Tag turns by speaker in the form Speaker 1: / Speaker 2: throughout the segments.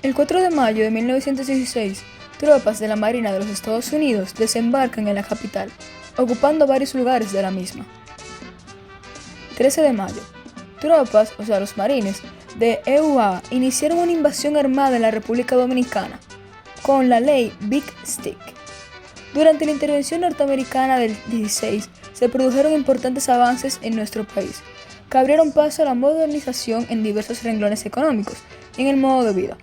Speaker 1: El 4 de mayo de 1916, tropas de la Marina de los Estados Unidos desembarcan en la capital, ocupando varios lugares de la misma. 13 de mayo, tropas, los marines, de EUA iniciaron una invasión armada en la República Dominicana, con la ley Big Stick. Durante la intervención norteamericana del 16, se produjeron importantes avances en nuestro país, que abrieron paso a la modernización en diversos renglones económicos y en el modo de vida.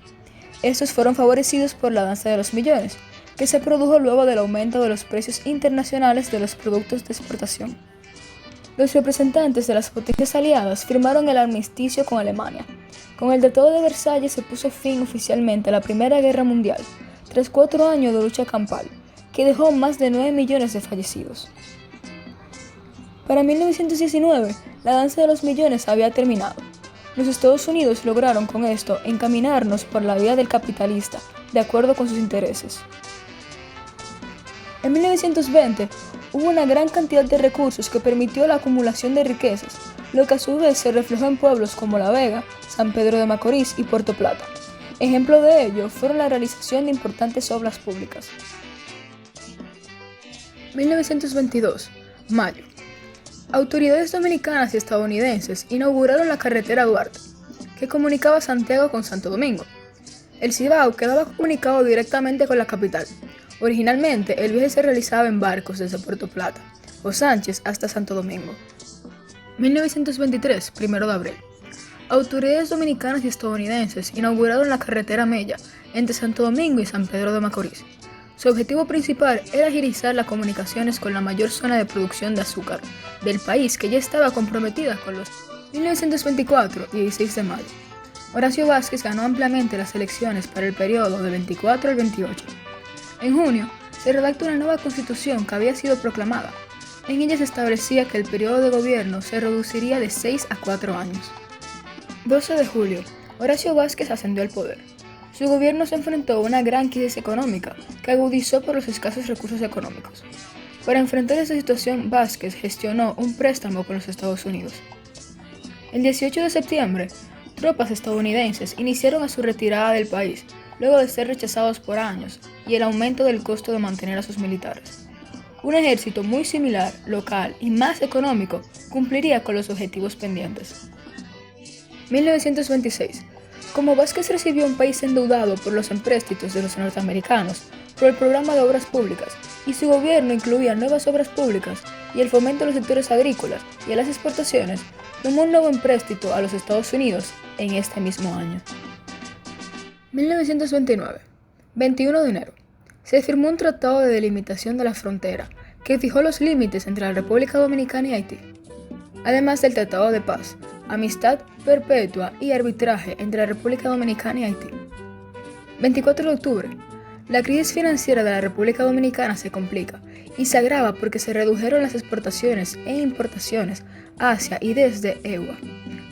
Speaker 1: Estos fueron favorecidos por la danza de los millones, que se produjo luego del aumento de los precios internacionales de los productos de exportación. Los representantes de las potencias aliadas firmaron el armisticio con Alemania. Con el Tratado de Versalles se puso fin oficialmente a la Primera Guerra Mundial, tras 4 años de lucha campal, que dejó más de 9 millones de fallecidos. Para 1919, la danza de los millones había terminado. Los Estados Unidos lograron con esto encaminarnos por la vía del capitalista, de acuerdo con sus intereses. En 1920, hubo una gran cantidad de recursos que permitió la acumulación de riquezas, lo que a su vez se reflejó en pueblos como La Vega, San Pedro de Macorís y Puerto Plata. Ejemplo de ello fueron la realización de importantes obras públicas. 1922, mayo. Autoridades dominicanas y estadounidenses inauguraron la carretera Duarte, que comunicaba Santiago con Santo Domingo. El Cibao quedaba comunicado directamente con la capital. Originalmente, el viaje se realizaba en barcos desde Puerto Plata o Sánchez hasta Santo Domingo. 1923, 1 de abril. Autoridades dominicanas y estadounidenses inauguraron la carretera Mella entre Santo Domingo y San Pedro de Macorís. Su objetivo principal era agilizar las comunicaciones con la mayor zona de producción de azúcar del país, que ya estaba comprometida con los 1924, 16 de mayo. Horacio Vázquez ganó ampliamente las elecciones para el periodo del 24 al 28. En junio, se redactó una nueva constitución que había sido proclamada. En ella se establecía que el periodo de gobierno se reduciría de 6 a 4 años. 12 de julio, Horacio Vázquez ascendió al poder. Su gobierno se enfrentó a una gran crisis económica que agudizó por los escasos recursos económicos. Para enfrentar esta situación, Vázquez gestionó un préstamo con los Estados Unidos. El 18 de septiembre, tropas estadounidenses iniciaron su retirada del país, luego de ser rechazados por años y el aumento del costo de mantener a sus militares. Un ejército muy similar, local y más económico cumpliría con los objetivos pendientes. 1926. Como Vázquez recibió un país endeudado por los empréstitos de los norteamericanos por el programa de obras públicas, y su gobierno incluía nuevas obras públicas y el fomento a los sectores agrícolas y a las exportaciones, tomó un nuevo empréstito a los Estados Unidos en este mismo año. 1929, 21 de enero. Se firmó un tratado de delimitación de la frontera que fijó los límites entre la República Dominicana y Haití, además del Tratado de Paz, Amistad Perpetua y Arbitraje entre la República Dominicana y Haití. 24 de octubre. La crisis financiera de la República Dominicana se complica y se agrava porque se redujeron las exportaciones e importaciones hacia y desde EUA,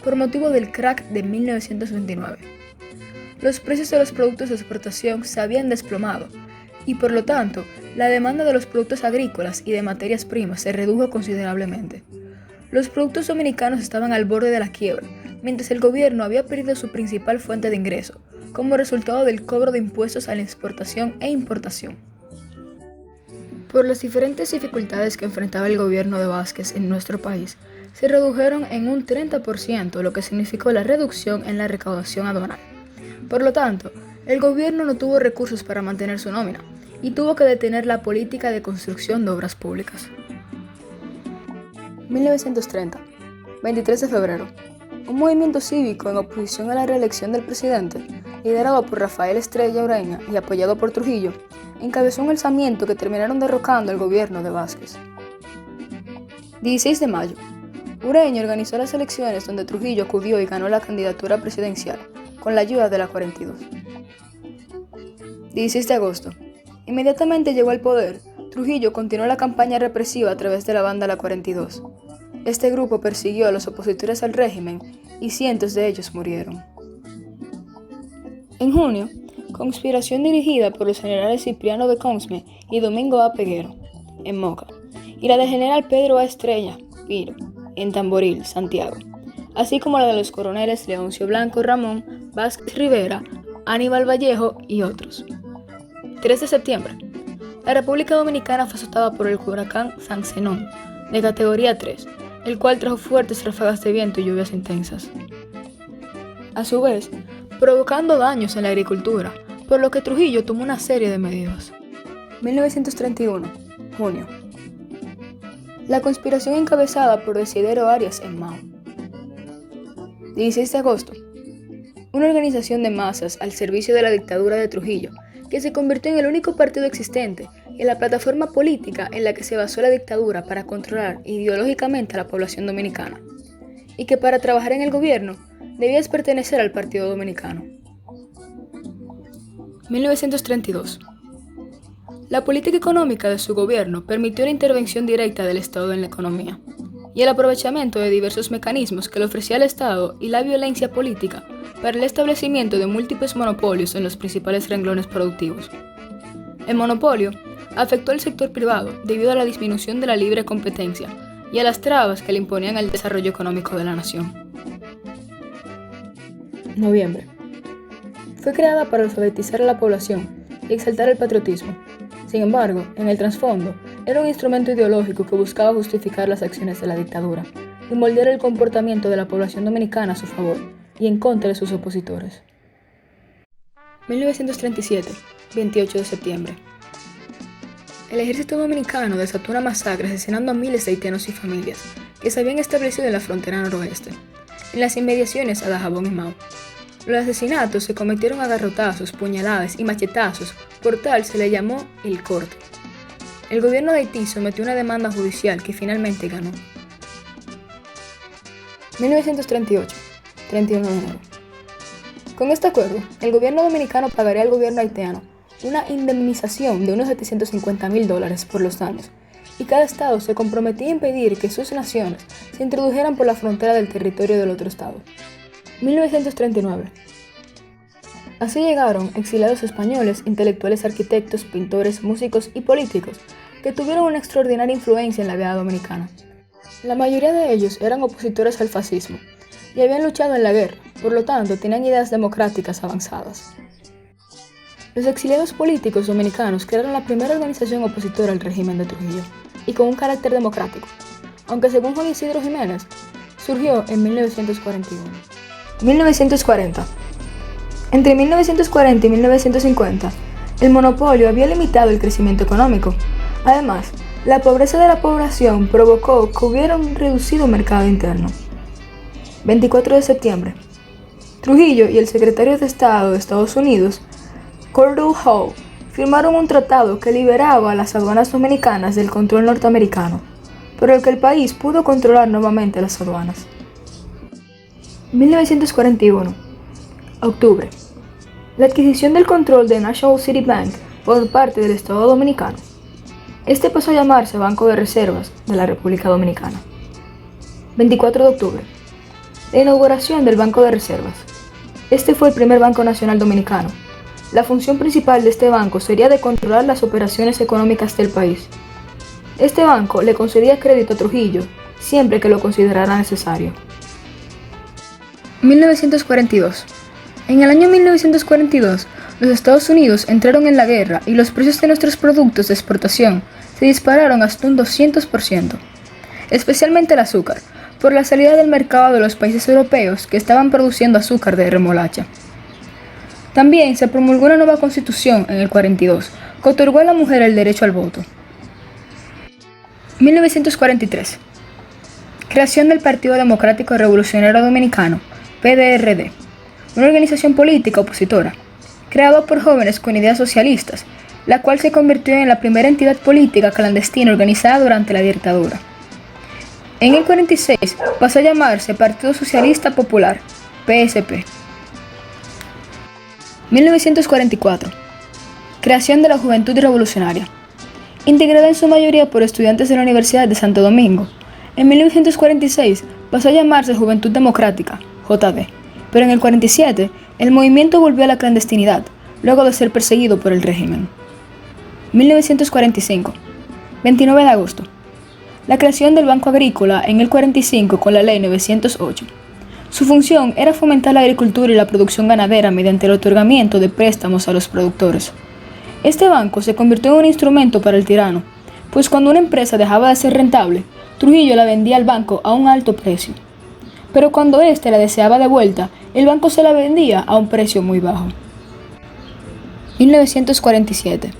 Speaker 1: por motivo del crack de 1929. Los precios de los productos de exportación se habían desplomado y, por lo tanto, la demanda de los productos agrícolas y de materias primas se redujo considerablemente. Los productos dominicanos estaban al borde de la quiebra, mientras el gobierno había perdido su principal fuente de ingreso, como resultado del cobro de impuestos a la exportación e importación. Por las diferentes dificultades que enfrentaba el gobierno de Vázquez en nuestro país, se redujeron en un 30%, lo que significó la reducción en la recaudación aduanal. Por lo tanto, el gobierno no tuvo recursos para mantener su nómina y tuvo que detener la política de construcción de obras públicas. 1930, 23 de febrero. Un movimiento cívico en oposición a la reelección del presidente, liderado por Rafael Estrella Ureña y apoyado por Trujillo, encabezó un alzamiento que terminaron derrocando al gobierno de Vázquez. 16 de mayo. Ureña organizó las elecciones donde Trujillo acudió y ganó la candidatura presidencial, con la ayuda de la 42. 16 de agosto. Inmediatamente llegó al poder, Trujillo continuó la campaña represiva a través de la banda La 42. Este grupo persiguió a los opositores al régimen y cientos de ellos murieron. En junio, conspiración dirigida por los generales Cipriano de Consme y Domingo A. Peguero, en Moca, y la del general Pedro A. Estrella, Piro, en Tamboril, Santiago, así como la de los coroneles Leoncio Blanco Ramón, Vázquez Rivera, Aníbal Vallejo y otros. 3 de septiembre. La República Dominicana fue azotada por el huracán San Zenón, de categoría 3, el cual trajo fuertes ráfagas de viento y lluvias intensas. A su vez, provocando daños en la agricultura, por lo que Trujillo tomó una serie de medidas. 1931, junio. La conspiración encabezada por Desiderio Arias en Mao. 16 de agosto. Una organización de masas al servicio de la dictadura de Trujillo, que se convirtió en el único partido existente y en la plataforma política en la que se basó la dictadura para controlar ideológicamente a la población dominicana, y que para trabajar en el gobierno debías pertenecer al Partido Dominicano. 1932. La política económica de su gobierno permitió la intervención directa del Estado en la economía y el aprovechamiento de diversos mecanismos que le ofrecía el Estado y la violencia política para el establecimiento de múltiples monopolios en los principales renglones productivos. El monopolio afectó al sector privado debido a la disminución de la libre competencia y a las trabas que le imponían al desarrollo económico de la nación. Noviembre. Fue creada para alfabetizar a la población y exaltar el patriotismo. Sin embargo, en el trasfondo, era un instrumento ideológico que buscaba justificar las acciones de la dictadura y moldear el comportamiento de la población dominicana a su favor y en contra de sus opositores. 1937, 28 de septiembre. El ejército dominicano desató una masacre asesinando a miles de haitianos y familias que se habían establecido en la frontera noroeste, en las inmediaciones a Dajabón y Mao. Los asesinatos se cometieron a garrotazos, puñaladas y machetazos, por tal se le llamó el corte. El gobierno de Haití sometió una demanda judicial que finalmente ganó. 1938, 31 de enero. Con este acuerdo, el gobierno dominicano pagaría al gobierno haitiano una indemnización de unos $750,000 por los daños, y cada estado se comprometía a impedir que sus naciones se introdujeran por la frontera del territorio del otro estado. 1939. Así llegaron exiliados españoles, intelectuales, arquitectos, pintores, músicos y políticos que tuvieron una extraordinaria influencia en la vida dominicana. La mayoría de ellos eran opositores al fascismo y habían luchado en la guerra, por lo tanto tenían ideas democráticas avanzadas. Los exiliados políticos dominicanos crearon la primera organización opositora al régimen de Trujillo y con un carácter democrático, aunque según Juan Isidro Jiménez, surgió en 1941. 1940. Entre 1940 y 1950, el monopolio había limitado el crecimiento económico. Además, la pobreza de la población provocó que hubiera un reducido mercado interno. 24 de septiembre. Trujillo y el secretario de Estado de Estados Unidos, Cordell Hull, firmaron un tratado que liberaba a las aduanas dominicanas del control norteamericano, por el que el país pudo controlar nuevamente las aduanas. 1941. Octubre. La adquisición del control de National City Bank por parte del Estado Dominicano. Este pasó a llamarse Banco de Reservas de la República Dominicana. 24 de octubre. La inauguración del Banco de Reservas. Este fue el primer banco nacional dominicano. La función principal de este banco sería de controlar las operaciones económicas del país. Este banco le concedía crédito a Trujillo siempre que lo considerara necesario. 1942. En el año 1942, los Estados Unidos entraron en la guerra y los precios de nuestros productos de exportación se dispararon hasta un 200%, especialmente el azúcar, por la salida del mercado de los países europeos que estaban produciendo azúcar de remolacha. También se promulgó una nueva constitución en el 42, que otorgó a la mujer el derecho al voto. 1943. Creación del Partido Democrático Revolucionario Dominicano, PDRD, una organización política opositora, creada por jóvenes con ideas socialistas, la cual se convirtió en la primera entidad política clandestina organizada durante la dictadura. En el 46 pasó a llamarse Partido Socialista Popular, PSP. 1944. Creación de la Juventud Revolucionaria, integrada en su mayoría por estudiantes de la Universidad de Santo Domingo. En 1946 pasó a llamarse Juventud Democrática, JD, pero en el 47 el movimiento volvió a la clandestinidad, luego de ser perseguido por el régimen. 1945, 29 de agosto. La creación del Banco Agrícola en el 45 con la Ley 908. Su función era fomentar la agricultura y la producción ganadera mediante el otorgamiento de préstamos a los productores. Este banco se convirtió en un instrumento para el tirano, pues cuando una empresa dejaba de ser rentable, Trujillo la vendía al banco a un alto precio. Pero cuando éste la deseaba de vuelta, el banco se la vendía a un precio muy bajo. 1947.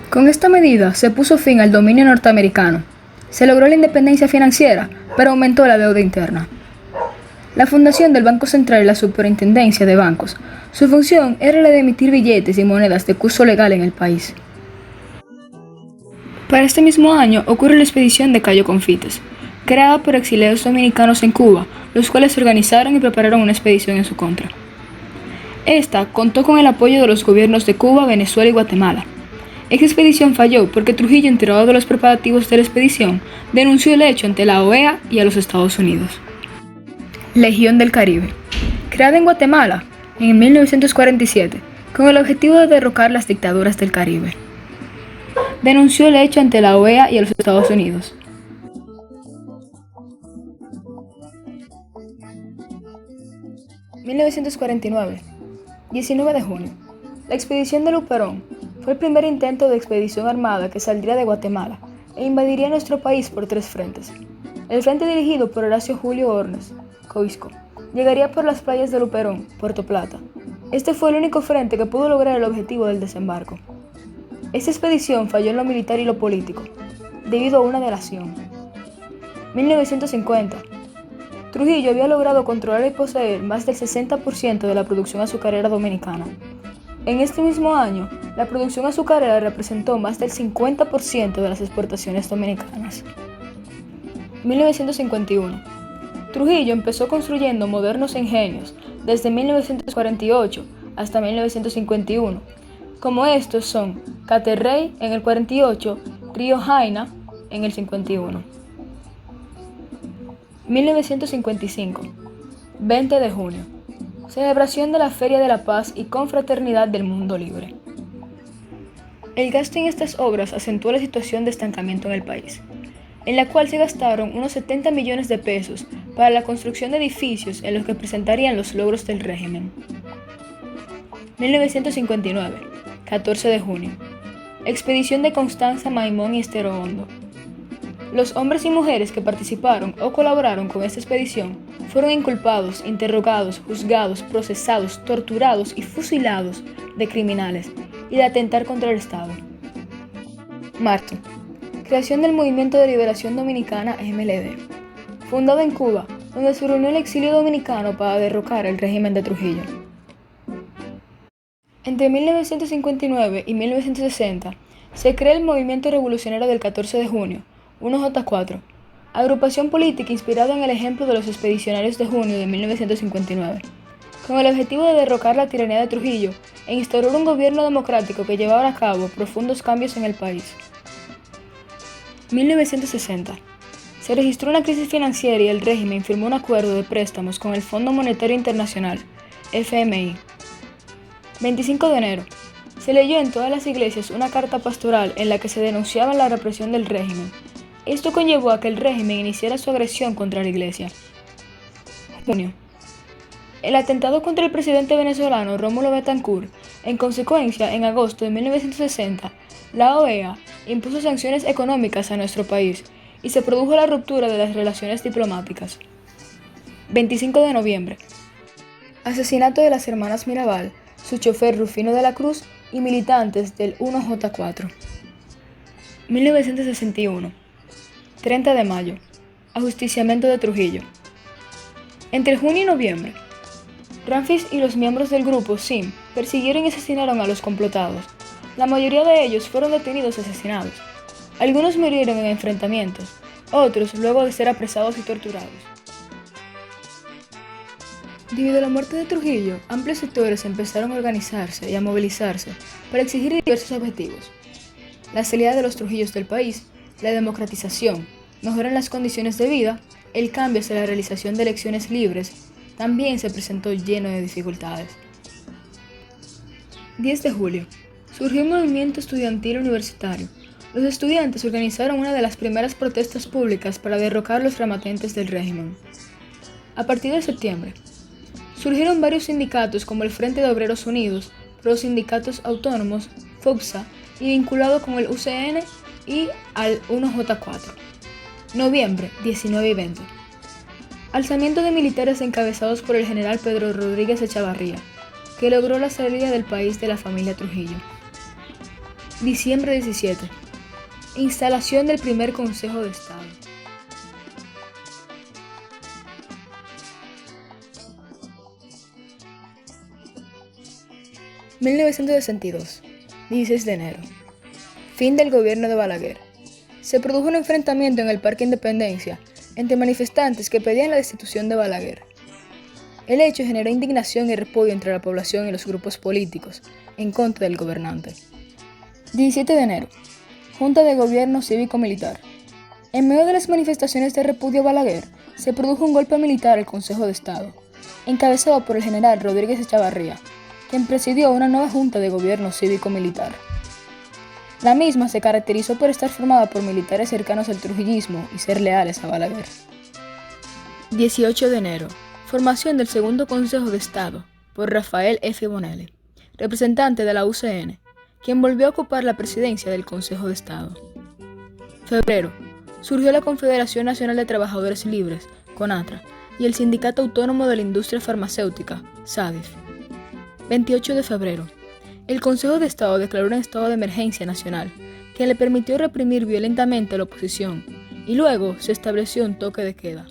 Speaker 1: Con esta medida se puso fin al dominio norteamericano. Se logró la independencia financiera, pero aumentó la deuda interna. La fundación del Banco Central y la Superintendencia de Bancos. Su función era la de emitir billetes y monedas de curso legal en el país. Para este mismo año ocurre la expedición de Cayo Confites, creada por exiliados dominicanos en Cuba, los cuales organizaron y prepararon una expedición en su contra. Esta contó con el apoyo de los gobiernos de Cuba, Venezuela y Guatemala. Esta expedición falló porque Trujillo, enterado de los preparativos de la expedición, denunció el hecho ante la OEA y a los Estados Unidos. Legión del Caribe. Creada en Guatemala en 1947 con el objetivo de derrocar las dictaduras del Caribe. Denunció el hecho ante la OEA y a los Estados Unidos. (1949) 19 de junio. La expedición de Luperón fue el primer intento de expedición armada que saldría de Guatemala e invadiría nuestro país por 3 frentes. El frente dirigido por Horacio Julio Ornes, Coixco, llegaría por las playas de Luperón, Puerto Plata. Este fue el único frente que pudo lograr el objetivo del desembarco. Esta expedición falló en lo militar y lo político, debido a una delación. 1950. Trujillo había logrado controlar y poseer más del 60% de la producción azucarera dominicana. En este mismo año, la producción azucarera representó más del 50% de las exportaciones dominicanas. 1951. Trujillo empezó construyendo modernos ingenios desde 1948 hasta 1951, como estos son Caterrey en el 48, Río Jaina en el 51. 1955. 20 de junio. Celebración de la Feria de la Paz y Confraternidad del Mundo Libre. El gasto en estas obras acentuó la situación de estancamiento en el país, en la cual se gastaron unos 70 millones de pesos para la construcción de edificios en los que presentarían los logros del régimen. 1959. 14 de junio. Expedición de Constanza Maimón y Estero Hondo. Los hombres y mujeres que participaron o colaboraron con esta expedición fueron inculpados, interrogados, juzgados, procesados, torturados y fusilados de criminales y de atentar contra el Estado. Marzo. Creación del Movimiento de Liberación Dominicana MLD, fundado en Cuba, donde se reunió el exilio dominicano para derrocar el régimen de Trujillo. Entre 1959 y 1960 se crea el Movimiento Revolucionario del 14 de junio, 1J4, agrupación política inspirada en el ejemplo de los expedicionarios de junio de 1959, con el objetivo de derrocar la tiranía de Trujillo e instaurar un gobierno democrático que llevara a cabo profundos cambios en el país. 1960. Se registró una crisis financiera y el régimen firmó un acuerdo de préstamos con el Fondo Monetario Internacional, FMI. 25 de enero. Se leyó en todas las iglesias una carta pastoral en la que se denunciaba la represión del régimen. Esto conllevó a que el régimen iniciara su agresión contra la iglesia. Junio. El atentado contra el presidente venezolano Rómulo Betancourt. En consecuencia, en agosto de 1960, la OEA impuso sanciones económicas a nuestro país y se produjo la ruptura de las relaciones diplomáticas. 25 de noviembre. Asesinato de las hermanas Mirabal, su chofer Rufino de la Cruz y militantes del 1J4. 1961. 30 de mayo. Ajusticiamiento de Trujillo. Entre junio y noviembre, Ramfis y los miembros del grupo SIM persiguieron y asesinaron a los complotados. La mayoría de ellos fueron detenidos y asesinados. Algunos murieron en enfrentamientos, otros luego de ser apresados y torturados. Debido a la muerte de Trujillo, amplios sectores empezaron a organizarse y a movilizarse para exigir diversos objetivos: la salida de los Trujillos del país, la democratización, mejorar las condiciones de vida, el cambio hacia la realización de elecciones libres. También se presentó lleno de dificultades. 10 de julio. Surgió un movimiento estudiantil universitario. Los estudiantes organizaron una de las primeras protestas públicas para derrocar los rematentes del régimen. A partir de septiembre, surgieron varios sindicatos como el Frente de Obreros Unidos, los sindicatos autónomos, FOBSA, y vinculado con el UCN y al 1J4. Noviembre 19 y 20. Alzamiento de militares encabezados por el general Pedro Rodríguez Echavarría, que logró la salida del país de la familia Trujillo. Diciembre 17. Instalación del primer Consejo de Estado. (1962) 16 de enero. Fin del gobierno de Balaguer. Se produjo un enfrentamiento en el Parque Independencia entre manifestantes que pedían la destitución de Balaguer. El hecho generó indignación y repudio entre la población y los grupos políticos en contra del gobernante. 17 de enero. Junta de Gobierno Cívico-Militar. En medio de las manifestaciones de repudio a Balaguer, se produjo un golpe militar al Consejo de Estado, encabezado por el general Rodríguez Echavarría, quien presidió una nueva Junta de Gobierno Cívico-Militar. La misma se caracterizó por estar formada por militares cercanos al trujillismo y ser leales a Balaguer. 18 de enero. Formación del Segundo Consejo de Estado por Rafael F. Bonelli, representante de la UCN, quien volvió a ocupar la presidencia del Consejo de Estado. Febrero. Surgió la Confederación Nacional de Trabajadores Libres, CONATRA, y el Sindicato Autónomo de la Industria Farmacéutica, SADIF. 28 de febrero. El Consejo de Estado declaró un estado de emergencia nacional, que le permitió reprimir violentamente a la oposición, y luego se estableció un toque de queda.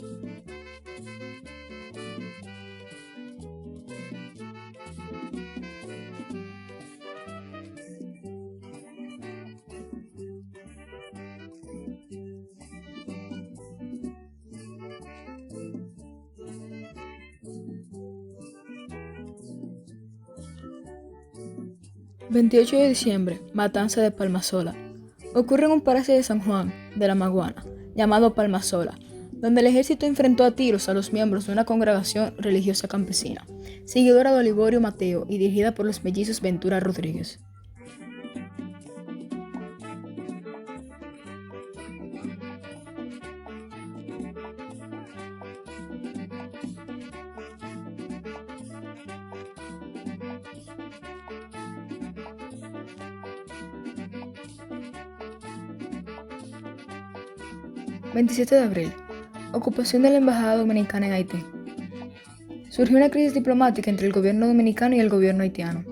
Speaker 1: (28 de diciembre) Matanza de Palmasola. Ocurre en un paraje de San Juan, de la Maguana, llamado Palmasola, donde el ejército enfrentó a tiros a los miembros de una congregación religiosa campesina, seguidora de Olivorio Mateo y dirigida por los mellizos Ventura Rodríguez. (27 de abril) Ocupación de la Embajada Dominicana en Haití. Surgió una crisis diplomática entre el gobierno dominicano y el gobierno haitiano.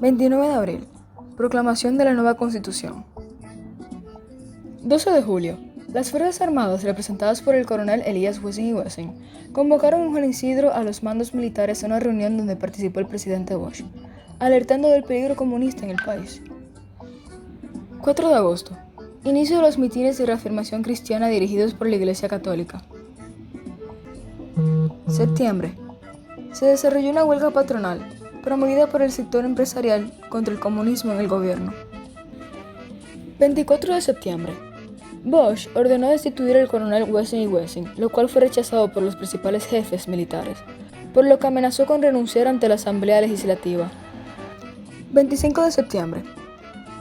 Speaker 1: 29 de abril. Proclamación de la nueva Constitución. 12 de julio. Las Fuerzas Armadas, representadas por el coronel Elías Wessing y Wessing, convocaron en Juan Isidro a los mandos militares a una reunión donde participó el presidente Bosch, alertando del peligro comunista en el país. 4 de agosto. Inicio de los mítines de reafirmación cristiana dirigidos por la Iglesia Católica. Septiembre. Se desarrolló una huelga patronal, promovida por el sector empresarial contra el comunismo en el gobierno. 24 de septiembre. Bosch ordenó destituir al coronel Wessing y Wessing, lo cual fue rechazado por los principales jefes militares, por lo que amenazó con renunciar ante la Asamblea Legislativa. 25 de septiembre.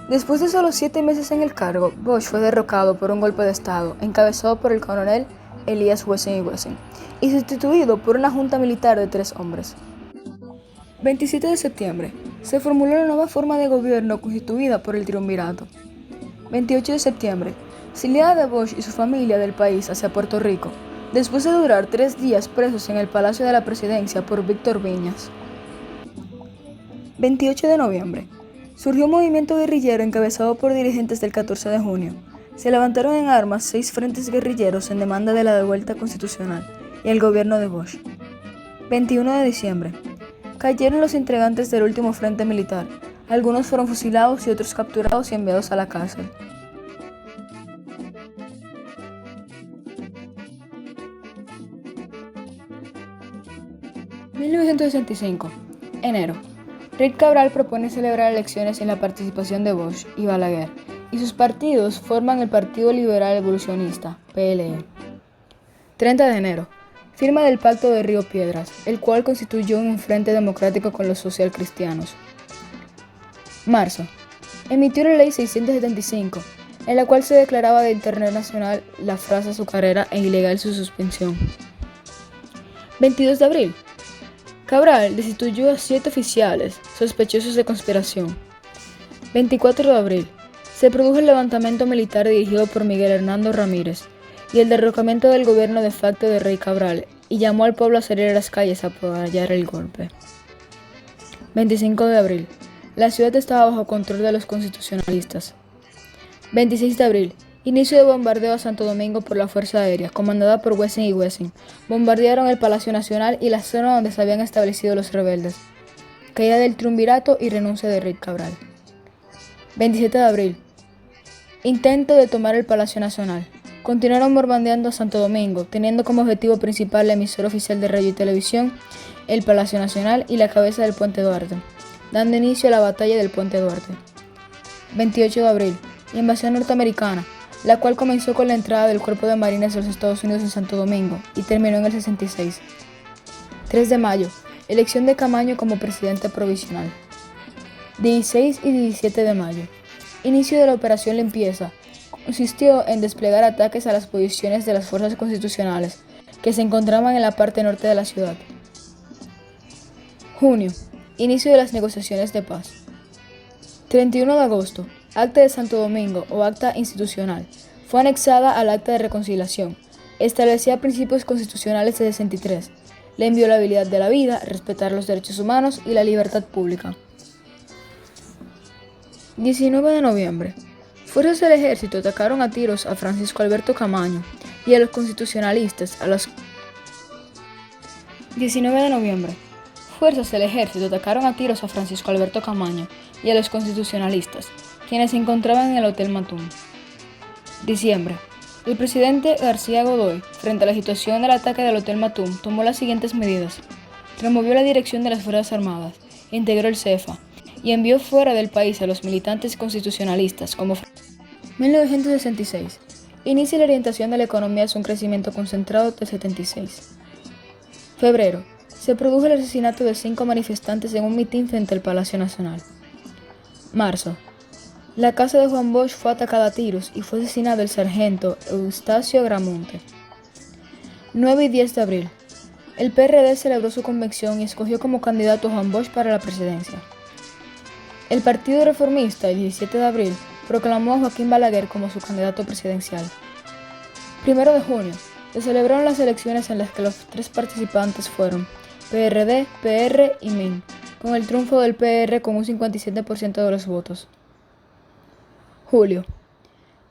Speaker 1: Después de solo 7 meses en el cargo, Bosch fue derrocado por un golpe de Estado encabezado por el coronel Elías Wessing y Wessing y sustituido por una junta militar de 3 hombres. 27 de septiembre. Se formuló una nueva forma de gobierno constituida por el triunvirato. 28 de septiembre. Exiliada de Bosch y su familia del país hacia Puerto Rico, después de durar 3 días presos en el Palacio de la Presidencia por Víctor Viñas. 28 de noviembre. Surgió un movimiento guerrillero encabezado por dirigentes del 14 de junio. Se levantaron en armas 6 frentes guerrilleros en demanda de la devuelta constitucional y el gobierno de Bosch. 21 de diciembre. Cayeron los integrantes del último frente militar. Algunos fueron fusilados y otros capturados y enviados a la cárcel. (1965) Enero. Rick Cabral propone celebrar elecciones sin la participación de Bosch y Balaguer, y sus partidos forman el Partido Liberal Evolucionista, PLE. 30 de enero. Firma del Pacto de Río Piedras, el cual constituyó un frente democrático con los socialcristianos. Marzo. Emitió la Ley 675, en la cual se declaraba de interés nacional la frasa azucarera e ilegal su suspensión. 22 de abril. Cabral destituyó a 7 oficiales sospechosos de conspiración. 24 de abril. Se produjo el levantamiento militar dirigido por Miguel Hernando Ramírez y el derrocamiento del gobierno de facto de Rey Cabral, y llamó al pueblo a salir a las calles a apoyar el golpe. 25 de abril. La ciudad estaba bajo control de los constitucionalistas. 26 de abril. Inicio de bombardeo a Santo Domingo por la Fuerza Aérea, comandada por Wessing y Wessing. Bombardearon el Palacio Nacional y la zona donde se habían establecido los rebeldes. Caída del triunvirato y renuncia de Rey Cabral. 27 de abril. Intento de tomar el Palacio Nacional. Continuaron bombardeando a Santo Domingo, teniendo como objetivo principal la emisora oficial de radio y televisión, el Palacio Nacional y la cabeza del Puente Duarte, dando inicio a la batalla del Puente Duarte. 28 de abril. Invasión norteamericana, la cual comenzó con la entrada del Cuerpo de Marines de los Estados Unidos en Santo Domingo y terminó en el 66. 3 de mayo. Elección de Camaño como presidente provisional. 16 y 17 de mayo. Inicio de la Operación Limpieza. Consistió en desplegar ataques a las posiciones de las fuerzas constitucionales que se encontraban en la parte norte de la ciudad. Junio. Inicio de las negociaciones de paz. 31 de agosto. Acta de Santo Domingo o Acta Institucional. Fue anexada al Acta de Reconciliación. Establecía principios constitucionales de 63. La inviolabilidad de la vida, respetar los derechos humanos y la libertad pública. 19 de noviembre. Fuerzas del ejército atacaron a tiros a Francisco Alberto Camaño y a los constitucionalistas. 19 de noviembre. Fuerzas del ejército atacaron a tiros a Francisco Alberto Camaño y a los constitucionalistas, quienes se encontraban en el Hotel Matún. Diciembre. El presidente García Godoy, frente a la situación del ataque del Hotel Matún, tomó las siguientes medidas. Removió la dirección de las Fuerzas Armadas, integró el CEFA y envió fuera del país a los militantes constitucionalistas como 1966. Inicia la orientación de la economía hacia un crecimiento concentrado del 76. Febrero. Se produjo el asesinato de 5 manifestantes en un mitin frente al Palacio Nacional. Marzo. La casa de Juan Bosch fue atacada a tiros y fue asesinado el sargento Eustacio Gramonte. 9 y 10 de abril. El PRD celebró su convención y escogió como candidato a Juan Bosch para la presidencia. El Partido Reformista, el 17 de abril, proclamó a Joaquín Balaguer como su candidato presidencial. 1 de junio. Se celebraron las elecciones en las que los 3 participantes fueron PRD, PR y MIN, con el triunfo del PR con un 57% de los votos. Julio.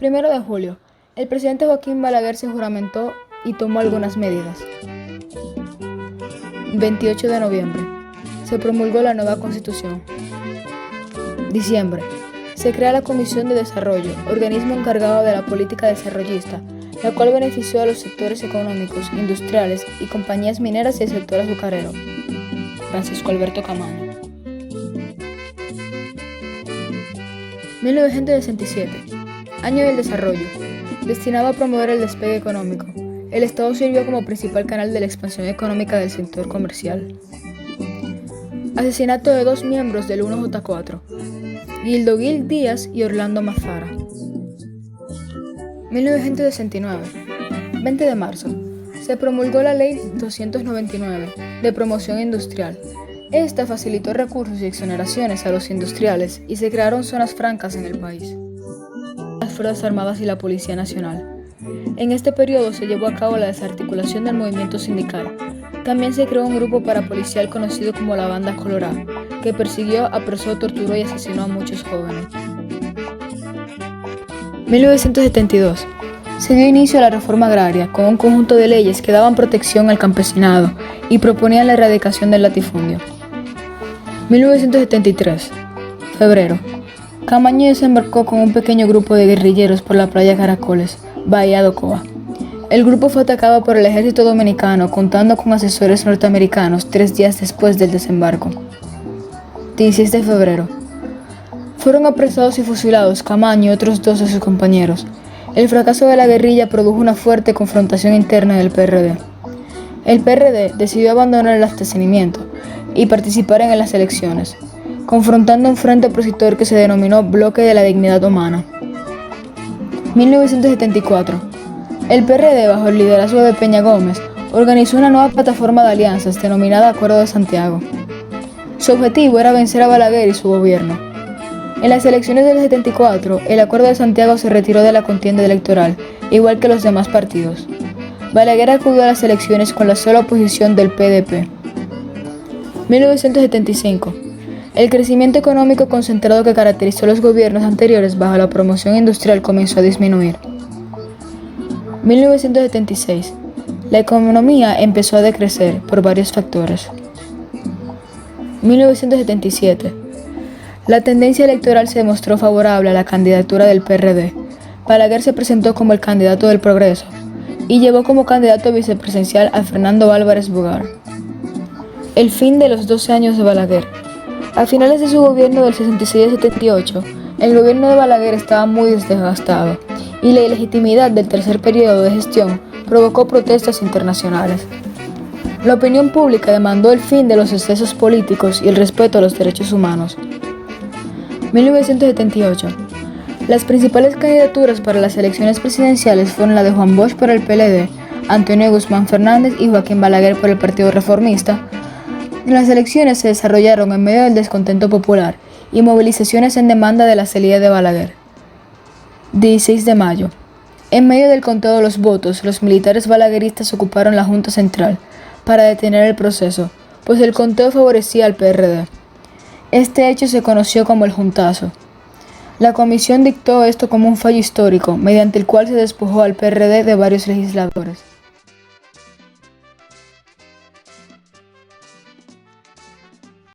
Speaker 1: 1 de julio. El presidente Joaquín Balaguer se juramentó y tomó algunas medidas. 28 de noviembre. Se promulgó la nueva Constitución. Diciembre. Se crea la Comisión de Desarrollo, organismo encargado de la política desarrollista, la cual benefició a los sectores económicos, industriales y compañías mineras y el sector azucarero. Francisco Alberto Camaño. 1967. Año del desarrollo. Destinado a promover el despegue económico. El Estado sirvió como principal canal de la expansión económica del sector comercial. Asesinato de 2 miembros del 1J4, Gildo Gil Díaz y Orlando Mazara. 1969. 20 de marzo. Se promulgó la Ley 299 de promoción industrial. Esta facilitó recursos y exoneraciones a los industriales y se crearon zonas francas en el país. Las Fuerzas Armadas y la Policía Nacional. En este periodo se llevó a cabo la desarticulación del movimiento sindical. También se creó un grupo parapolicial conocido como la Banda Colorada, que persiguió, apresó, torturó y asesinó a muchos jóvenes. 1972. Se dio inicio a la reforma agraria con un conjunto de leyes que daban protección al campesinado y proponían la erradicación del latifundio. 1973. Febrero. Camaño desembarcó con un pequeño grupo de guerrilleros por la playa Caracoles, Bahía de Ocoa. El grupo fue atacado por el ejército dominicano, contando con asesores norteamericanos 3 días después del desembarco. 16 de febrero. Fueron apresados y fusilados Camaño y otros 2 de sus compañeros. El fracaso de la guerrilla produjo una fuerte confrontación interna del PRD. El PRD decidió abandonar el abastecimiento y participar en las elecciones, confrontando un frente opositor que se denominó Bloque de la Dignidad Humana. 1974. El PRD, bajo el liderazgo de Peña Gómez, organizó una nueva plataforma de alianzas denominada Acuerdo de Santiago. Su objetivo era vencer a Balaguer y su gobierno. En las elecciones del 74, el Acuerdo de Santiago se retiró de la contienda electoral, igual que los demás partidos. Balaguer acudió a las elecciones con la sola oposición del PDP. 1975. El crecimiento económico concentrado que caracterizó los gobiernos anteriores bajo la promoción industrial comenzó a disminuir. 1976. La economía empezó a decrecer por varios factores. 1977. La tendencia electoral se demostró favorable a la candidatura del PRD. Balaguer se presentó como el candidato del Progreso y llevó como candidato vicepresidencial a Fernando Álvarez Bogar. El fin de los 12 años de Balaguer. A finales de su gobierno del 66 al 78, el gobierno de Balaguer estaba muy desgastado y la ilegitimidad del tercer periodo de gestión provocó protestas internacionales. La opinión pública demandó el fin de los excesos políticos y el respeto a los derechos humanos. 1978. Las principales candidaturas para las elecciones presidenciales fueron la de Juan Bosch por el PLD, Antonio Guzmán Fernández y Joaquín Balaguer por el Partido Reformista. Las elecciones se desarrollaron en medio del descontento popular y movilizaciones en demanda de la salida de Balaguer. 16 de mayo. En medio del conteo de los votos, los militares balagueristas ocuparon la Junta Central para detener el proceso, pues el conteo favorecía al PRD. Este hecho se conoció como el Juntazo. La comisión dictó esto como un fallo histórico, mediante el cual se despojó al PRD de varios legisladores.